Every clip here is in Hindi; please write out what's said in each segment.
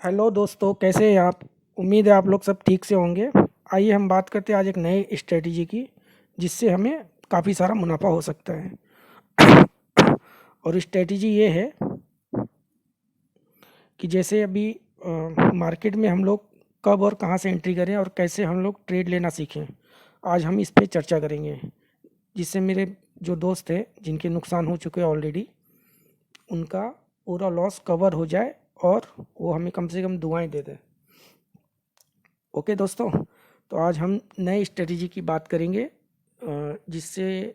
हेलो दोस्तों, कैसे हैं आप। उम्मीद है आप लोग सब ठीक से होंगे। आइए हम बात करते हैं आज एक नई स्ट्रेटजी की, जिससे हमें काफ़ी सारा मुनाफा हो सकता है। और स्ट्रेटजी ये है कि जैसे अभी मार्केट में हम लोग कब और कहाँ से एंट्री करें और कैसे हम लोग ट्रेड लेना सीखें। आज हम इस पे चर्चा करेंगे, जिससे मेरे जो दोस्त हैं जिनके नुकसान हो चुके हैं ऑलरेडी, उनका पूरा लॉस कवर हो जाए और वो हमें कम से कम दुआएं दे दें। ओके दोस्तों, तो आज हम नए स्ट्रेटजी की बात करेंगे, जिससे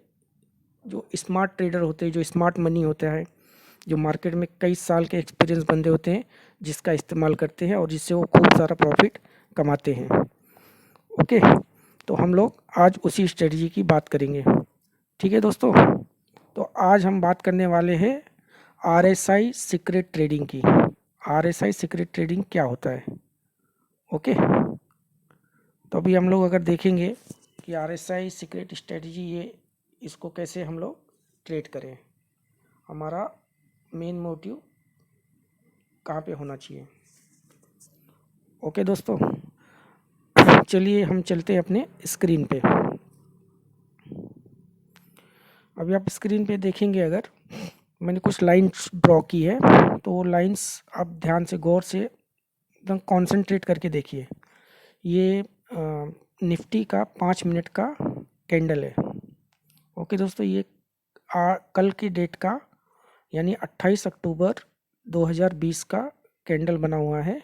जो स्मार्ट ट्रेडर होते हैं, जो स्मार्ट मनी होता है, जो मार्केट में कई साल के एक्सपीरियंस बंदे होते हैं, जिसका इस्तेमाल करते हैं और जिससे वो खूब सारा प्रॉफिट कमाते हैं। ओके, तो हम लोग आज उसी स्ट्रेटजी की बात करेंगे। ठीक है दोस्तों, तो आज हम बात करने वाले हैं RSI सीक्रेट ट्रेडिंग की। RSI सीक्रेट ट्रेडिंग क्या होता है। ओके, तो अभी हम लोग अगर देखेंगे कि RSI सीक्रेट स्ट्रेटजी, ये इसको कैसे हम लोग ट्रेड करें, हमारा मेन मोटिव कहाँ पे होना चाहिए। ओके दोस्तों, चलिए हम चलते हैं अपने स्क्रीन पे। अभी आप स्क्रीन पे देखेंगे, अगर मैंने कुछ लाइंस ड्रॉ की है, तो वो लाइंस आप ध्यान से गौर से एकदम कॉन्सेंट्रेट करके देखिए। ये निफ्टी का 5 मिनट का कैंडल है। ओके दोस्तों, ये कल की डेट का यानी 28 अक्टूबर 2020 का कैंडल बना हुआ है।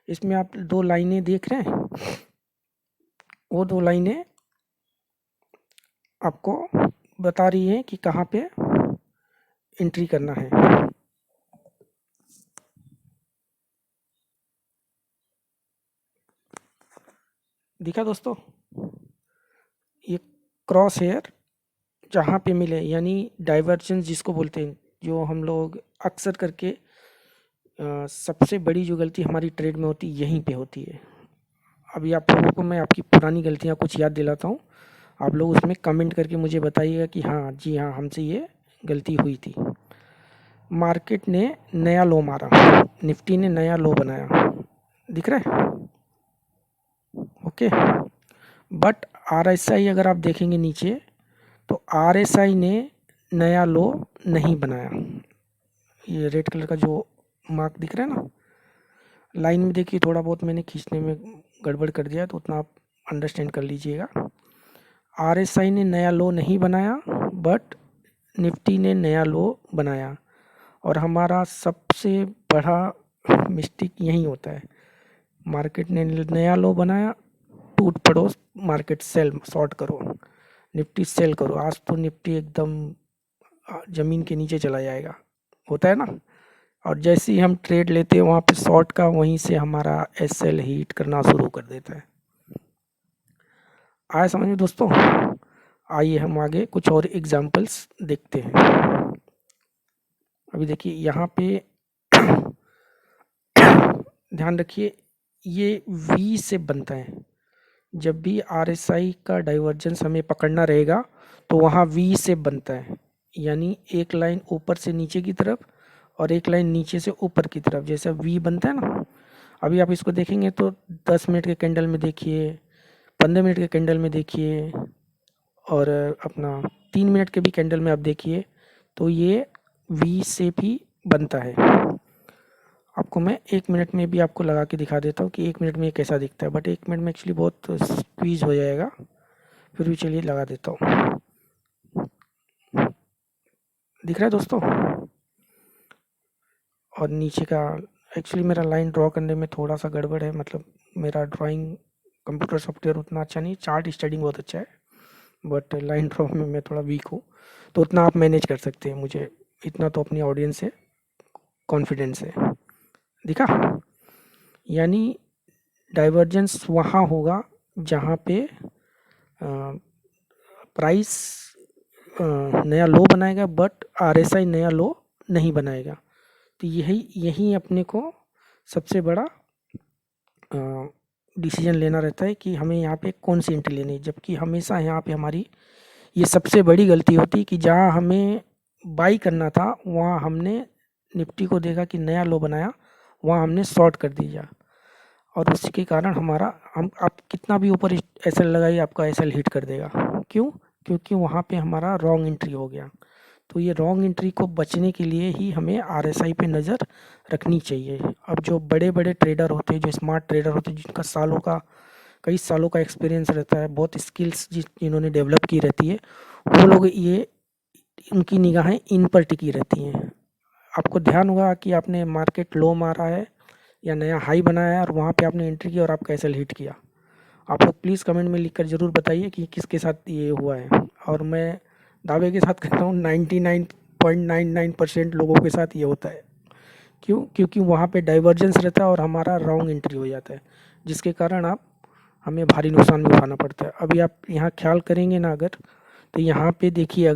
इसमें आप दो लाइनें देख रहे हैं, वो दो लाइनें आपको बता रही हैं कि कहाँ पे एंट्री करना है। दिखा दोस्तों, ये क्रॉस हेयर जहाँ पे मिले, यानी डाइवर्जेंस जिसको बोलते हैं, जो हम लोग अक्सर करके सबसे बड़ी जो गलती हमारी ट्रेड में होती है यहीं पे होती है। अभी आप लोगों को मैं आपकी पुरानी गलतियाँ कुछ याद दिलाता हूँ, आप लोग उसमें कमेंट करके मुझे बताइएगा कि हाँ जी हाँ, हमसे ये गलती हुई थी। मार्केट ने नया लो मारा, निफ्टी ने नया लो बनाया, दिख रहा है। ओके, बट RSI अगर आप देखेंगे नीचे, तो RSI ने नया लो नहीं बनाया। ये रेड कलर का जो मार्क दिख रहा है ना, लाइन में देखिए, थोड़ा बहुत मैंने खींचने में गड़बड़ कर दिया, तो उतना आप अंडरस्टैंड कर लीजिएगा। RSI ने नया लो नहीं बनाया, बट निफ्टी ने नया लो बनाया। और हमारा सबसे बड़ा मिस्टेक यही होता है, मार्केट ने नया लो बनाया, टूट पड़ो, मार्केट सेल शॉर्ट करो, निफ्टी सेल करो, आज तो निफ्टी एकदम ज़मीन के नीचे चला जाएगा, होता है ना। और जैसे ही हम ट्रेड लेते हैं वहाँ पे शॉर्ट का, वहीं से हमारा SL हीट करना शुरू कर देता है। आए समझ में दोस्तों। आइए हम आगे कुछ और एग्जांपल्स देखते हैं। अभी देखिए यहाँ पे ध्यान रखिए, ये V से बनता है। जब भी RSI का डाइवर्जेंस हमें पकड़ना रहेगा तो वहाँ V से बनता है, यानी एक लाइन ऊपर से नीचे की तरफ और एक लाइन नीचे से ऊपर की तरफ, जैसा V बनता है ना। अभी आप इसको देखेंगे तो 10 मिनट के कैंडल में देखिए, 15 मिनट के कैंडल में देखिए, और अपना 3 मिनट के भी कैंडल में आप देखिए, तो ये V से भी बनता है। आपको मैं 1 मिनट में भी आपको लगा के दिखा देता हूँ कि 1 मिनट में ये कैसा दिखता है, बट 1 मिनट में एक्चुअली बहुत स्क्वीज हो जाएगा, फिर भी चलिए लगा देता हूँ। दिख रहा है दोस्तों। और नीचे का, एक्चुअली मेरा लाइन ड्रॉ करने में थोड़ा सा गड़बड़ है, मतलब मेरा ड्राइंग कंप्यूटर सॉफ्टवेयर उतना अच्छा नहीं, चार्ट स्टडिंग बहुत अच्छा है, बट लाइन ड्रॉ में मैं थोड़ा वीक हूँ, तो उतना आप मैनेज कर सकते हैं, मुझे इतना तो अपनी ऑडियंस से कॉन्फिडेंस है। दिखा, यानी डाइवर्जेंस वहाँ होगा जहाँ पे प्राइस नया लो बनाएगा, बट RSI नया लो नहीं बनाएगा। तो यही यही अपने को सबसे बड़ा डिसीजन लेना रहता है कि हमें यहाँ पे कौन सी एंट्री लेनी है। जबकि हमेशा यहाँ पे हमारी ये सबसे बड़ी गलती होती है कि जहाँ हमें बाई करना था, वहाँ हमने निफ्टी को देखा कि नया लो बनाया, वहाँ हमने शॉर्ट कर दिया और उसके कारण हमारा हम आप कितना भी ऊपर एस एल लगाइए आपका एस एल हिट कर देगा। क्यों? क्योंकि वहाँ पे हमारा रॉन्ग एंट्री हो गया। तो ये रॉन्ग एंट्री को बचने के लिए ही हमें RSI पे नज़र रखनी चाहिए। अब जो बड़े बड़े ट्रेडर होते हैं, जो स्मार्ट ट्रेडर होते हैं, जिनका कई सालों का एक्सपीरियंस रहता है, बहुत स्किल्स जिन्होंने डेवलप की रहती है, वो लोग ये उनकी निगाहें इन पर टिकी रहती हैं। आपको ध्यान होगा कि आपने मार्केट लो मारा है या नया हाई बनाया है और वहाँ पे आपने एंट्री की और आपका एस एल हिट किया। आप लोग प्लीज़ कमेंट में लिखकर ज़रूर बताइए कि किसके साथ ये हुआ है। और मैं दावे के साथ कहता हूँ 99.99% लोगों के साथ ये होता है। क्यों? क्योंकि वहाँ पे डाइवर्जेंस रहता है और हमारा रॉन्ग एंट्री हो जाता है, जिसके कारण आप हमें भारी नुकसान भी उठाना पड़ता है। अभी आप यहाँ ख्याल करेंगे ना अगर, तो यहाँ पे देखिए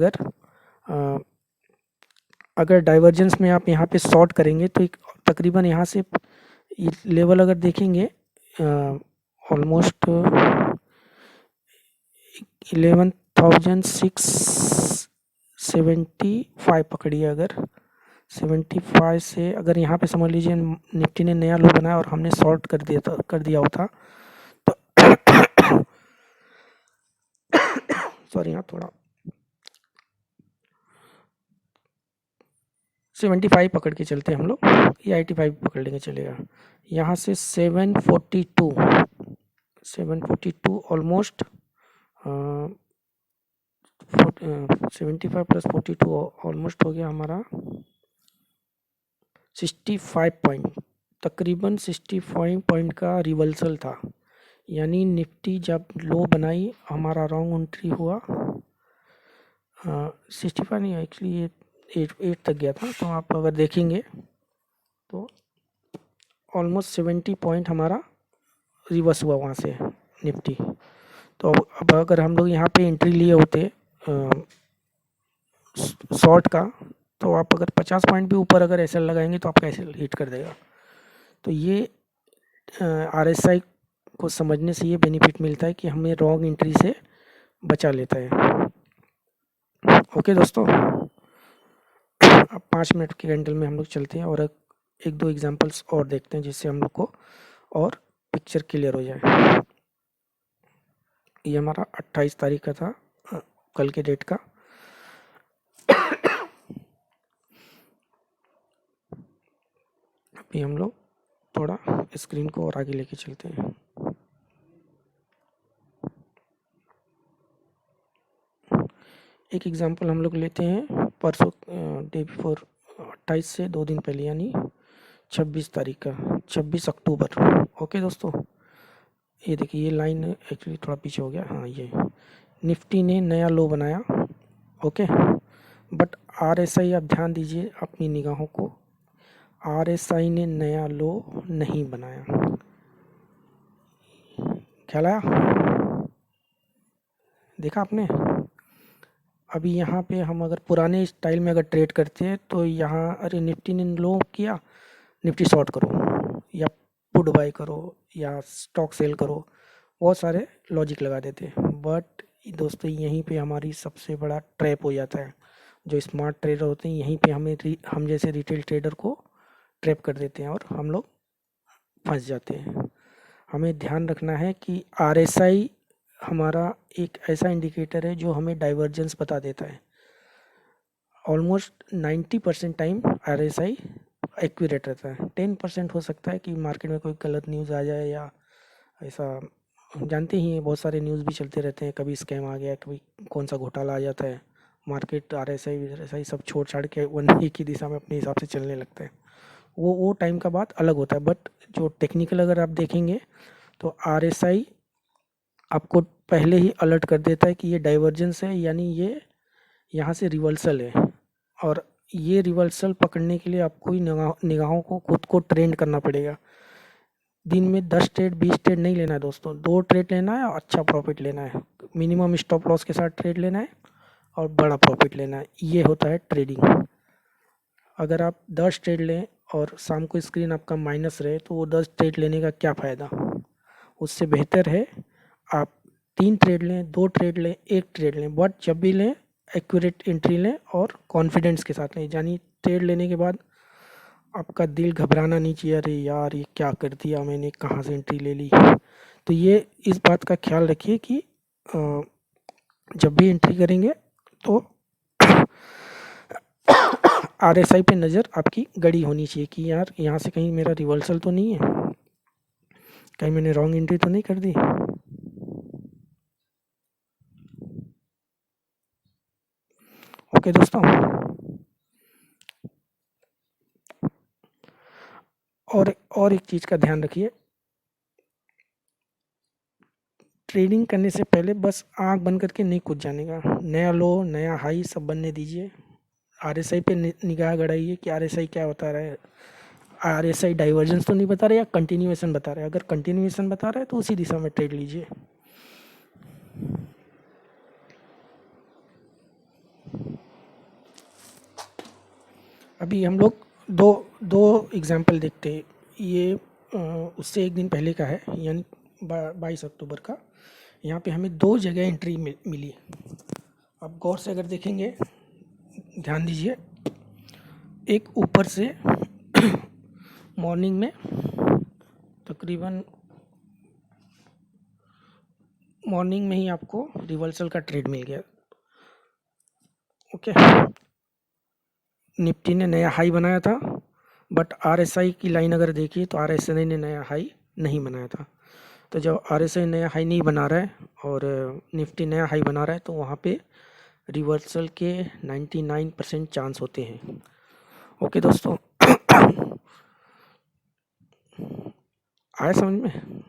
अगर डाइवर्जेंस में आप यहाँ पे शॉर्ट करेंगे तो तकरीबन यहाँ से लेवल अगर देखेंगे ऑलमोस्ट 11,675 पकड़िए। अगर 75 से अगर यहाँ पे समझ लीजिए निफ्टी ने नया लो बनाया और हमने शॉर्ट कर दिया होता तो सॉरी यहाँ थोड़ा 75 पकड़ के चलते हैं हम लोग, या 85 पकड़ लेंगे चलेगा। यहाँ से 742 ऑलमोस्ट 75 प्लस 42 ऑलमोस्ट हो गया हमारा 65 पॉइंट, तकरीबन 65 पॉइंट का रिवर्सल था। यानी निफ्टी जब लो बनाई हमारा रॉन्ग एंट्री हुआ 65 नहीं, एक्चुअली ये 8 तक गया था। तो आप अगर देखेंगे तो ऑलमोस्ट 70 पॉइंट हमारा रिवर्स हुआ वहाँ से निफ्टी। तो अब अगर हम लोग यहाँ पे एंट्री लिए होते शॉर्ट का, तो आप अगर 50 पॉइंट भी ऊपर अगर एस एल लगाएंगे तो आपका एस एल हिट कर देगा। तो ये RSI को समझने से ये बेनिफिट मिलता है कि हमें रॉन्ग एंट्री से बचा लेता है। ओके दोस्तों, अब 5 मिनट के कैंडल में हम लोग चलते हैं और एक दो एग्जांपल्स और देखते हैं जिससे हम लोग को और पिक्चर क्लियर हो जाए। ये हमारा 28 तारीख का था, कल के डेट का। अभी हम लोग थोड़ा स्क्रीन को और आगे लेके चलते हैं। एक एग्जांपल हम लोग लेते हैं परसों डे बिफोर 28 से 2 दिन पहले, यानी 26 तारीख का, 26 अक्टूबर। ओके दोस्तों, ये देखिए ये लाइन एक्चुअली थोड़ा पीछे हो गया। हाँ, ये निफ्टी ने नया लो बनाया। ओके, बट RSI आप ध्यान दीजिए अपनी निगाहों को, RSI ने नया लो नहीं बनाया। ख्याल आया? देखा आपने? अभी यहाँ पे हम अगर पुराने स्टाइल में अगर ट्रेड करते हैं तो यहाँ अरे निफ्टी ने लो किया, निफ्टी शॉर्ट करो या पुट बाय करो या स्टॉक सेल करो, बहुत सारे लॉजिक लगा देते हैं। बट दोस्तों यहीं पे हमारी सबसे बड़ा ट्रैप हो जाता है। जो स्मार्ट ट्रेडर होते हैं यहीं पे हम जैसे रिटेल ट्रेडर को ट्रैप कर देते हैं और हम लोग फंस जाते हैं। हमें ध्यान रखना है कि RSI हमारा एक ऐसा इंडिकेटर है जो हमें डाइवर्जेंस बता देता है। ऑलमोस्ट 90% टाइम RSI एक्यूरेट रहता है। 10% हो सकता है कि मार्केट में कोई गलत न्यूज़ आ जाए या ऐसा, जानते ही हैं बहुत सारे न्यूज़ भी चलते रहते हैं, कभी स्कैम आ गया, कभी कौन सा घोटाला आ जाता है, मार्केट RSI सब छोड़ छाड़ के एक ही दिशा में अपने हिसाब से चलने लगता है। वो टाइम का बात अलग होता है। बट जो टेक्निकल अगर आप देखेंगे तो RSI आपको पहले ही अलर्ट कर देता है कि ये डाइवर्जेंस है, यानी ये यहाँ से रिवर्सल है। और ये रिवर्सल पकड़ने के लिए आपको ही निगाहों को खुद को ट्रेंड करना पड़ेगा। दिन में 10 ट्रेड 20 ट्रेड नहीं लेना है दोस्तों, 2 ट्रेड लेना है और अच्छा प्रॉफिट लेना है, मिनिमम स्टॉप लॉस के साथ ट्रेड लेना है और बड़ा प्रॉफिट लेना है। ये होता है ट्रेडिंग। अगर आप 10 ट्रेड लें और शाम को स्क्रीन आपका माइनस रहे तो वो 10 ट्रेड लेने का क्या फ़ायदा। उससे बेहतर है आप 3 ट्रेड लें, 2 ट्रेड लें, 1 ट्रेड लें, बट जब भी लें एक्यूरेट एंट्री लें और कॉन्फिडेंस के साथ लें। यानी ट्रेड लेने के बाद आपका दिल घबराना नहीं चाहिए, अरे यार ये क्या कर दिया मैंने, कहाँ से एंट्री ले ली। तो ये इस बात का ख्याल रखिए कि जब भी एंट्री करेंगे तो आरएसआई पे नज़र आपकी गड़ी होनी चाहिए कि यार यहाँ से कहीं मेरा रिवर्सल तो नहीं है, कहीं मैंने रॉन्ग एंट्री तो नहीं कर दी। ओके दोस्तों, और एक चीज़ का ध्यान रखिए, ट्रेडिंग करने से पहले बस आंख बंद करके नहीं कूद जाने का। नया लो नया हाई सब बनने दीजिए। आरएसआई पे निगाह गड़ाइए कि आरएसआई क्या बता रहा है। आरएसआई डाइवर्जेंस तो नहीं बता रहा या कंटिन्यूएशन बता रहा है। अगर कंटिन्यूएशन बता रहा है तो उसी दिशा में ट्रेड लीजिए। अभी हम लोग दो दो एग्जाम्पल देखते हैं। ये उससे एक दिन पहले का है, यानी 22 अक्टूबर का। यहाँ पे हमें दो जगह एंट्री मिली। आप गौर से अगर देखेंगे, ध्यान दीजिए, एक ऊपर से मॉर्निंग में तकरीबन मॉर्निंग में ही आपको रिवर्सल का ट्रेड मिल गया। ओके, निफ्टी ने नया हाई बनाया था, बट आरएसआई की लाइन अगर देखिए तो आरएसआई ने नया हाई नहीं बनाया था। तो जब आरएसआई नया हाई नहीं बना रहा है और निफ्टी नया हाई बना रहा है तो वहाँ पे रिवर्सल के 99% चांस होते हैं। ओके दोस्तों, आया समझ में।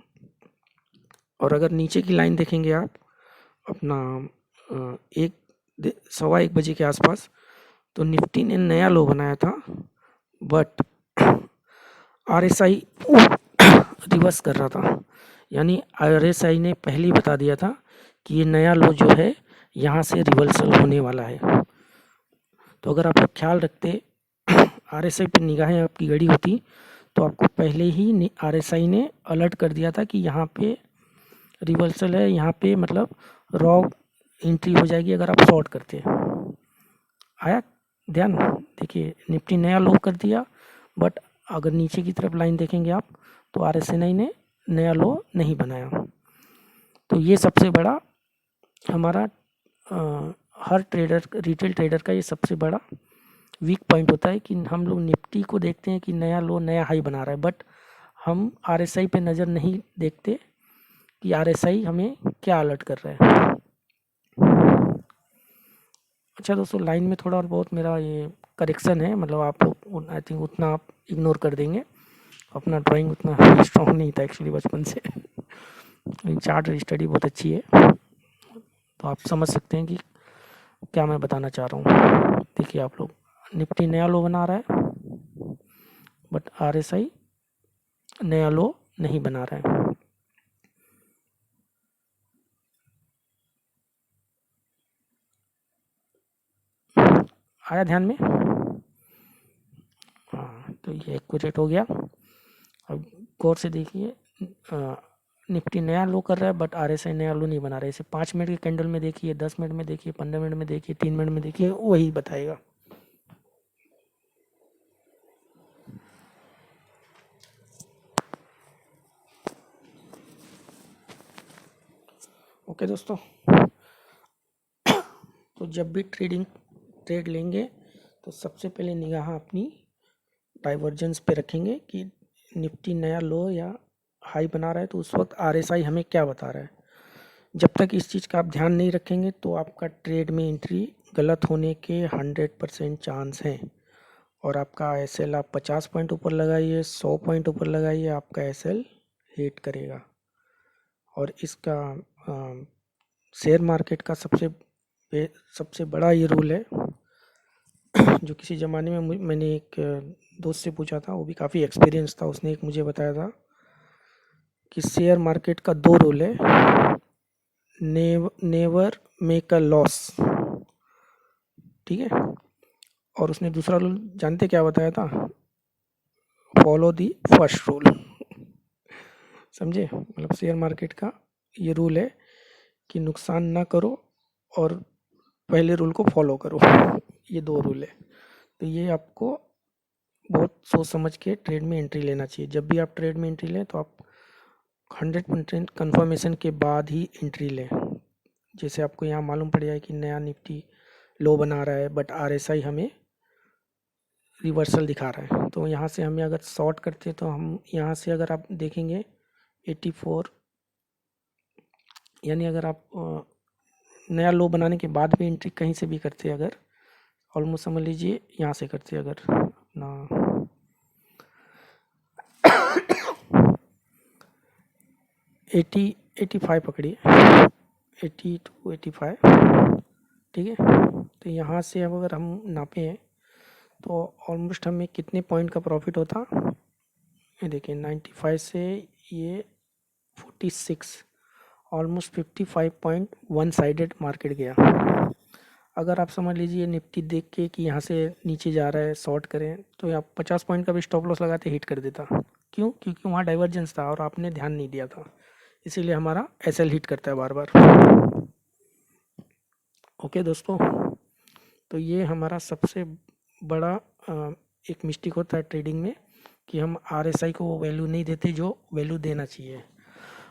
और अगर नीचे की लाइन देखेंगे आप अपना एक 1:15 के आसपास, तो निफ्टी ने नया लो बनाया था, बट आरएसआई रिवर्स कर रहा था। यानी आरएसआई ने पहले ही बता दिया था कि ये नया लो जो है यहाँ से रिवर्सल होने वाला है। तो अगर आप लोग ख्याल रखते, आरएसआई पर निगाहें आपकी गड़ी होती, तो आपको पहले ही आरएसआई ने अलर्ट कर दिया था कि यहाँ पे रिवर्सल है, यहाँ पे मतलब रॉ एंट्री हो जाएगी अगर आप शॉर्ट करते। आया ध्यान। देखिए निफ्टी नया लो कर दिया, बट अगर नीचे की तरफ लाइन देखेंगे आप तो आरएसआई ने नया लो नहीं बनाया। तो ये सबसे बड़ा हमारा हर ट्रेडर, रिटेल ट्रेडर का ये सबसे बड़ा वीक पॉइंट होता है कि हम लोग निफ्टी को देखते हैं कि नया लो नया हाई बना रहा है, बट हम आरएसआई पे नज़र नहीं देखते कि आरएसआई हमें क्या अलर्ट कर रहा है। अच्छा दोस्तों, लाइन में थोड़ा और बहुत मेरा ये करेक्शन है, मतलब आप लोग आई थिंक उतना आप इग्नोर कर देंगे। अपना ड्राइंग उतना स्ट्रॉन्ग नहीं था एक्चुअली बचपन से। चार्ट स्टडी बहुत अच्छी है, तो आप समझ सकते हैं कि क्या मैं बताना चाह रहा हूँ। देखिए आप लोग, निफ्टी नया लो बना रहा है, बट आरएसआई नया लो नहीं बना रहा है। आया ध्यान में। हाँ, तो ये एक्यूरेट हो गया। अब गौर से देखिए, निफ्टी नया लो कर रहा है, बट आरएसआई नया लो नहीं बना रहा है। इसे 5 मिनट के कैंडल में देखिए, 10 मिनट में देखिए, 15 मिनट में देखिए, 3 मिनट में देखिए, वही बताएगा। ओके दोस्तों, तो जब भी ट्रेड लेंगे तो सबसे पहले निगाह अपनी डाइवर्जेंस पे रखेंगे कि निफ्टी नया लो या हाई बना रहा है, तो उस वक्त आरएसआई हमें क्या बता रहा है। जब तक इस चीज़ का आप ध्यान नहीं रखेंगे तो आपका ट्रेड में एंट्री गलत होने के 100% चांस हैं। और आपका एसएल आप 50 पॉइंट ऊपर लगाइए, 100 पॉइंट ऊपर लगाइए, आपका एसएल हिट करेगा। और इसका शेयर मार्केट का सबसे बड़ा ये रूल है, जो किसी ज़माने में मैंने एक दोस्त से पूछा था, वो भी काफ़ी एक्सपीरियंस था, उसने एक मुझे बताया था कि शेयर मार्केट का 2 रूल है। नेवर मेक अ लॉस, ठीक है। और उसने दूसरा रूल जानते क्या बताया था? Follow the first rule. समझे, मतलब शेयर मार्केट का ये रूल है कि नुकसान ना करो और पहले रूल को फॉलो करो। ये 2 रूल है, तो ये आपको बहुत सोच समझ के ट्रेड में एंट्री लेना चाहिए। जब भी आप ट्रेड में एंट्री लें तो आप 100% कंफर्मेशन के बाद ही एंट्री लें। जैसे आपको यहाँ मालूम पड़ जाए कि नया निफ्टी लो बना रहा है बट आरएसआई हमें रिवर्सल दिखा रहा है, तो यहाँ से हमें अगर शॉर्ट करते हैं तो हम यहाँ से अगर आप देखेंगे 84, यानी अगर आप नया लो बनाने के बाद भी एंट्री कहीं से भी करते हैं, अगर ऑलमोस्ट समझ लीजिए यहाँ से करते हैं अगर अपना 85 पकड़िए, 80 to 85, ठीक है। तो यहाँ से अब अगर हम नापें तो ऑलमोस्ट हमें कितने पॉइंट का प्रॉफिट होता, ये देखिए 95 से ये 46, almost 55 point one sided market गया। अगर आप समझ लीजिए निफ्टी देख के कि यहाँ से नीचे जा रहा है शॉर्ट करें तो आप 50 पॉइंट का भी स्टॉप लॉस लगाते हिट कर देता। क्यों? क्योंकि वहाँ डाइवर्जेंस था और आपने ध्यान नहीं दिया था, इसीलिए हमारा एसएल हिट करता है बार बार। ओके दोस्तों, तो ये हमारा सबसे बड़ा एक मिस्टेक होता है ट्रेडिंग में कि हम आरएसआई को वो वैल्यू नहीं देते जो वैल्यू देना चाहिए।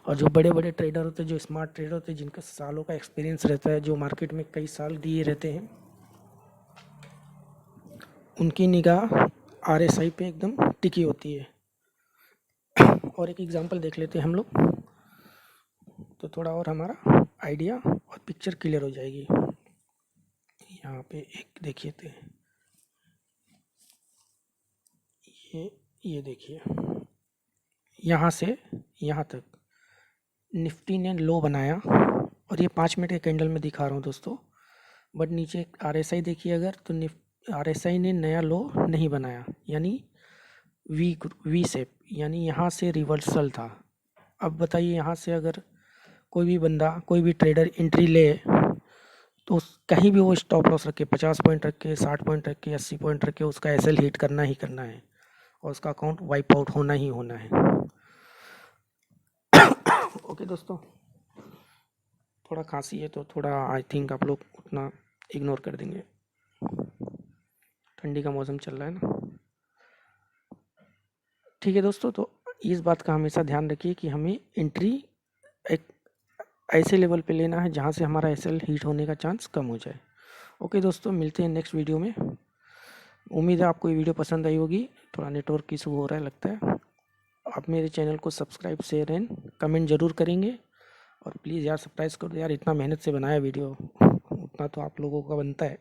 और जो बड़े बड़े ट्रेडर होते हैं, जो स्मार्ट ट्रेडर होते हैं, जिनका सालों का एक्सपीरियंस रहता है, जो मार्केट में कई साल दिए रहते हैं, उनकी निगाह आरएसआई पे एकदम टिकी होती है। और एक एग्जांपल देख लेते हैं हम लोग, तो थोड़ा और हमारा आइडिया और पिक्चर क्लियर हो जाएगी। यहाँ पे एक देखिए थे, ये देखिए यहाँ से यहाँ तक निफ्टी ने लो बनाया और ये 5 मिनट के कैंडल में दिखा रहा हूँ दोस्तों, बट नीचे आरएसआई देखिए अगर, तो आरएसआई ने नया लो नहीं बनाया, यानी वी शेप, यानी यहाँ से रिवर्सल था। अब बताइए यहाँ से अगर कोई भी बंदा, कोई भी ट्रेडर एंट्री ले तो कहीं भी वो स्टॉप लॉस रखे, 50 पॉइंट रखे, 60 पॉइंट रखे, 80 पॉइंट रखे, उसका एसएल हिट करना ही करना है और उसका अकाउंट वाइप आउट होना ही होना है। ओके दोस्तों, थोड़ा खांसी है तो थोड़ा आई थिंक आप लोग उतना इग्नोर कर देंगे, ठंडी का मौसम चल रहा है ना। ठीक है दोस्तों, तो इस बात का हमेशा ध्यान रखिए कि हमें एंट्री एक ऐसे लेवल पे लेना है जहाँ से हमारा एसएल हीट होने का चांस कम हो जाए। ओके दोस्तों, मिलते हैं नेक्स्ट वीडियो में। उम्मीद है आपको ये वीडियो पसंद आई होगी। थोड़ा नेटवर्क इशू हो रहा है लगता है। आप मेरे चैनल को सब्सक्राइब, शेयर एंड कमेंट ज़रूर करेंगे और प्लीज़ यार सब्सक्राइब कर दो यार, इतना मेहनत से बनाया वीडियो, उतना तो आप लोगों का बनता है।